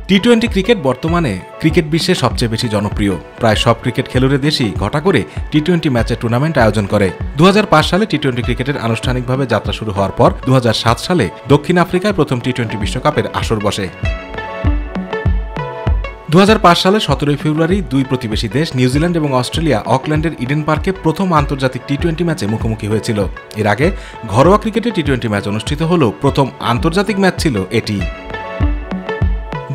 টি-20 cricket বর্তমানে cricket বিশ্বে সবচেয়ে বেশি জনপ্রিয়। প্রায় সব ক্রিকেট খেলুড়ে দেশই ঘটা করে টি-20 ম্যাচের টুর্নামেন্ট আয়োজন করে। 2005 সালে টি-20 ক্রিকেটের আনুষ্ঠানিকভাবে যাত্রা শুরু হওয়ার পর 2007 সালে দক্ষিণ আফ্রিকায় প্রথম টি-20 বিশ্বকাপের আসর বসে। 2005 সালে 17 ফেব্রুয়ারি দুই প্রতিবেশী দেশ নিউজিল্যান্ড এবং অস্ট্রেলিয়া অকল্যান্ডের ইডেন পার্কে প্রথম আন্তর্জাতিক টি-20 ম্যাচে মুখোমুখি হয়েছিল। এর আগে ঘরোয়া ক্রিকেটে টি-20 ম্যাচ অনুষ্ঠিত হলেও প্রথম আন্তর্জাতিক ম্যাচ ছিল এটি।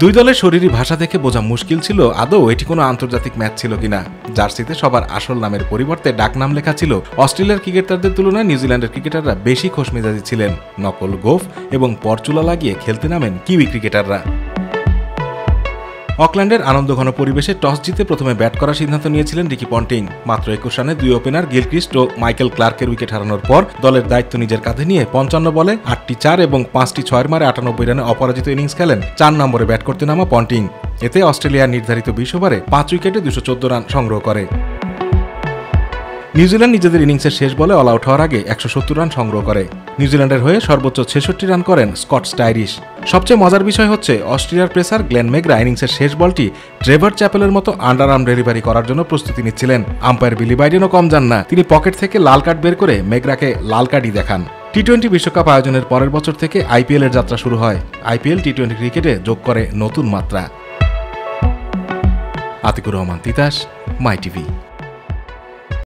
দুই দলের শরীরী ভাষা দেখে বোঝা মুশকিল ছিল আদৌ এটি কোনো আন্তর্জাতিক ম্যাচ ছিল কিনা। জার্সিতে সবার আসল নামের পরিবর্তে ডাকনাম লেখা ছিল। অস্ট্রেলিয়ার ক্রিকেটারদের তুলনায় নিউজিল্যান্ডের ক্রিকেটাররা বেশি খোশমেজাজি ছিলেন। নকল গোঁফ এবং পরচুলা লাগিয়ে খেলতে নামেন কিউই ক্রিকেটাররা। অকল্যান্ডের আনন্দঘন পরিবেশে টস জিতে প্রথমে ব্যাট করার সিদ্ধান্ত নিয়েছিলেন রিকি পন্টিং। মাত্র 21 রানে দুই ওপেনার গিলক্রিস্ট ও মাইকেল ক্লার্কের উইকেট হারানোর পর দলের দায়িত্ব নিজের কাঁধে নিয়ে 55 বলে 8টি 4 এবং 5টি 6 মারে 98 রানে অপরাজিত ইনিংস খেলেন 4 নম্বরে ব্যাট করতে নামা পন্টিং। এতে অস্ট্রেলিয়ার নির্ধারিত 20 ওভারে 5 উইকেটে 214 রান সংগ্রহ করে। নিউজিল্যান্ড নিজেদের ইনিংসের শেষ বলে অল আউট হওয়ার আগে 170 রান সংগ্রহ করে। নিউজিল্যান্ডের হয়ে সর্বোচ্চ 66 রান করেন স্কট স্টাইরিশ। সবচেয়ে মজার বিষয় হচ্ছে অস্ট্রেলিয়ার পেসার গ্লেন মেকগ্রা ইনিংসের শেষ বলটি ট্রেভার চ্যাপেলের মতো আন্ডার আর্ম ডেলিভারি করার জন্য প্রস্তুতি নিচ্ছিলেন। আম্পায়ার বিলি বাইডেনও কম যান না, তিনি পকেট থেকে লাল কার্ড বের করে মেকগ্রাকে লাল কার্ডই দেখান। টি-20 বিশ্বকাপ আয়োজনের পরের বছর থেকে আইপিএল এর যাত্রা শুরু হয়। আইপিএল টি-20 ক্রিকেটে যোগ করে নতুন মাত্রা। আতিকুর রহমান তিতাস, মাই টিভি।